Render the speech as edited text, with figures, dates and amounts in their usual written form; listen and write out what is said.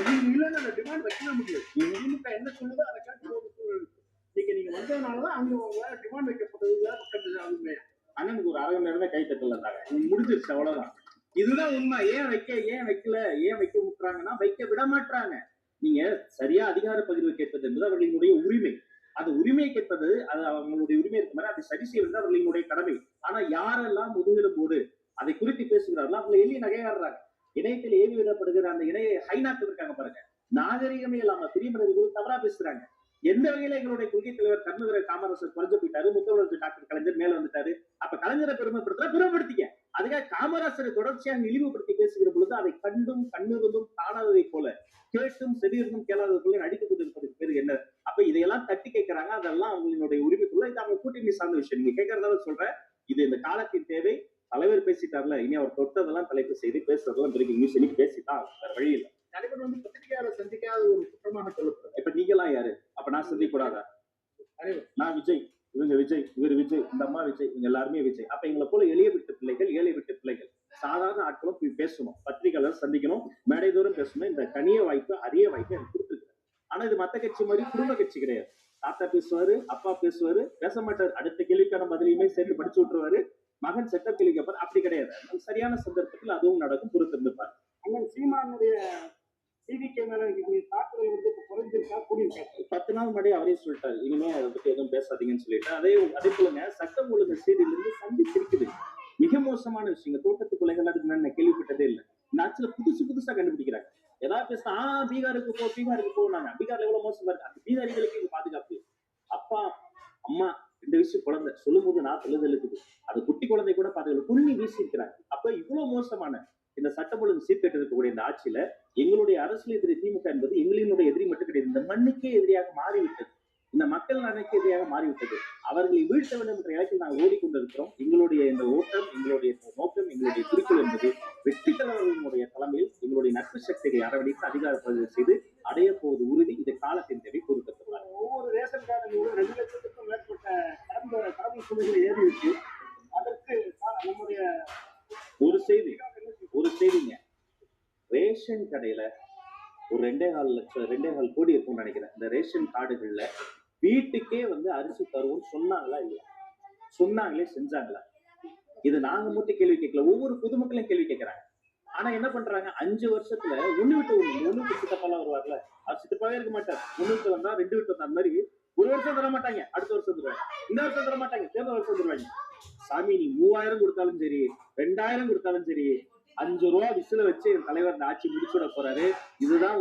நீங்க இல்லைன்னு அந்த டிமாண்ட் வைக்கவே முடியாது. திமுக என்ன சொல்லுதோ அதை கேட்டு ஒரு சூழல் இருக்கு. இன்னைக்கு நீங்க வந்ததுனாலதான் அங்க வேற டிமாண்ட் வைக்கப்பட்டது வேற பக்கத்துல அவங்க அண்ணனுக்கு ஒரு அரை மணி நேரம் கை தட்டலாங்க முடிஞ்சிருச்சு அவ்வளவுதான். இதுதான் உண்மை. ஏன் வைக்கல ஏன் வைக்க விட்டுறாங்கன்னா வைக்க விட மாட்டாங்க. நீங்க சரியா அதிகார பகிர்வு கேட்பது என்பது அவர்களுடைய உரிமை. அது உரிமை கேட்பது அது அவங்களுடைய உரிமை இருக்க மாதிரி அதை சரி செய்வது அவர்களுடைய கடமை. ஆனா யாரெல்லாம் முதுகெலும்போடு அதை குறித்து பேசுகிறார்களோ அவங்களை எள்ளி நகையாடுறாங்க. இணையத்தில் ஏவி விடப்படுகிற அந்த இணைய ஹைநாக்கு இருக்காங்க பாருங்க, நாகரிகமே இல்லாம பிரியமனர்கள் தவறா பேசுறாங்க. எந்த வகையில எங்களுடைய கொள்கை தலைவர் கர்மவீரர் காமராசர் குறைஞ்சு போயிட்டாரு, முத்தமிழர் டாக்டர் கலைஞர் மேல வந்துட்டாரு. அப்ப கலைஞரை பெருமைப்படுத்திக்க அதுக்காக காமராசரை தொடர்ச்சியாக இழிவுபடுத்தி பேசுகிற பொழுது அதை கண்டும் கண்ணிருந்தும் காணாததை போல கேட்டும் செவியிருந்தும் கேளாதது போல நடித்துக் கொண்டிருப்பதற்கு பேரு என்ன? அப்ப இதையெல்லாம் தட்டி கேட்கிறாங்க. அதெல்லாம் அவங்களுடைய உரிமைக்குள்ள இது அவங்க கூட்டணி சார்ந்த விஷயம். நீங்க கேட்கறதால சொல்றேன், இது இந்த காலத்தின் தேவை. தலைவர் பேசிட்டார்ல, இனி அவர் தொட்டதெல்லாம் தலைப்பு செய்து பேசுறதெல்லாம் பிரேக்கிங் நியூஸ் இன்னைக்கு பேசிதான் வேற வழி இல்லை. தலைவர் பத்திரிகையாளர் சந்திக்காத ஒரு குற்றமாக சொல்லப்படுறது. இப்ப நீங்க எல்லாம் யாரு? அப்ப நான் சந்திக்க கூடாதா? நான் விஜய், இவங்க விஜய், இவர் விஜய், இந்த அம்மா விஜய், இவங்க எல்லாருமே விஜய். அப்ப எங்களை போல எளிய விட்டு பிள்ளைகள், ஏழை விட்டு பிள்ளைகள், சாதாரண ஆட்களும் போய் பேசணும், பத்திரிகையாளர் சந்திக்கணும், மேடைதோறும் பேசணும். இந்த கனிய வாய்ப்பு, அரிய வாய்ப்பு எனக்கு கொடுத்துருக்கு. ஆனா இது மத்த கட்சி மாதிரி குடும்ப கட்சி கிடையாது. தாத்தா பேசுவாரு, அப்பா பேசுவாரு, பேச மாட்டாரு. அடுத்த கேள்விக்கான பதிலையுமே சேர்த்து படிச்சு விட்டுருவாரு. மகன் செட்ட கேள்வி கேட்பாரு. அப்படி கிடையாது. சரியான சந்தர்ப்பத்தில் அதுவும் நடக்கும். பொறுத்திருந்துப்பாரு. அண்ணன் சீமானுடைய டிவிக்கு மேல தாக்குதல் குறைஞ்சிருக்கா கூடியிருக்கா? 10 நாள் முன்னாடி அவரே சொல்லிட்டாரு, இனிமே அதை பத்தி எதுவும் பேசாதீங்கன்னு சொல்லிட்டு. அதே போலங்க சட்டம் ஒழுங்கு செய்தியிலிருந்து சந்திச்சிருக்குது. மிக மோசமான விஷயங்க. தோட்டத்து கொலைகள் அதுக்கு நான் கேள்விப்பட்டதே இல்லை. நாட்டுல புதுசா கண்டுபிடிக்கிறாங்க. ஏதாவது பேச பீகாருக்கு போனாங்க. பீகார்ல எவ்வளவு மோசமா இருக்கு. அந்த பீகாரிகளுக்கு இங்க பாதுகாப்பு. அப்பா அம்மா 2 வயசு குழந்தை சொல்லும் போது நான் தொழுது இருக்குது. அது குட்டி குழந்தை கூட பாதுகாப்பு குண்ணி வீசி இருக்கிறாங்க. அப்ப இவ்வளவு மோசமான இந்த சட்டம் ஒழுங்கு சீர்கேட்டு இருக்கக்கூடிய இந்த ஆட்சியில எங்களுடைய அரசியல் எதிரி திமுக என்பது எங்களினுடைய எதிரி மட்டும் கிடையாது. இந்த மண்ணுக்கே எதிரியாக மாறிவிட்டது. இந்த மக்கள் நலனுக்கு எதிராக மாறிவிட்டது. அவர்களை வீழ்த்த வேண்டும் என்ற இலக்கில் நாங்கள் ஓடிக்கொண்டிருக்கிறோம். எங்களுடைய இந்த ஓட்டம், எங்களுடைய நோக்கம், எங்களுடைய குறிக்கோள் என்பது வெற்றி தலைவர்களுடைய தலைமையில் எங்களுடைய நட்பு சக்தியை அரவணைத்து அதிகார பதிவு செய்து அடைய போவது உறுதி. இது காலத்தின் தேவை பொறுக்கப்பட்டுள்ளார். ஒவ்வொரு ரேஷன் கார்டு 2 லட்சத்துக்கும் மேற்பட்ட கடமை சுமைகளை ஏறி இருக்கு. அதற்கு நம்முடைய ஒரு செய்திங்க, ரேஷன் கடையில ஒரு 2.25 கோடி இருக்கும்னு நினைக்கிறேன். இந்த ரேஷன் கார்டுகள்ல வீட்டுக்கே அரிசி தருவோம்னு சொன்னாங்களா இல்லையா? சொன்னாங்களே, செஞ்சாங்களா? இது நாங்க மட்டும் கேள்வி கேட்கல, ஒவ்வொரு பொதுமக்களும் கேள்வி கேட்கிறாங்க. ஆனா என்ன பண்றாங்க, 5 வருஷத்துல ஒண்ணு விட்டு சித்தப்பாலாம் வருவார்ல, அவர் சித்தப்பாவே இருக்க மாட்டார். 1 விட்டு வந்தா 2 விட்டு வந்தா, அந்த மாதிரி ஒரு வருஷம் தர மாட்டாங்க, அடுத்த வருஷம் தருவாங்க, இந்த வருஷம் தர மாட்டாங்க, தேர்தல் வருஷம் தருவாங்க. சாமி நீ 3000 கொடுத்தாலும் சரி, 2000 கொடுத்தாலும் சரி, 5 ரூபா விசில வச்சு என் தலைவர் இந்த ஆட்சி முடிச்சுட போறாரு. இதுதான்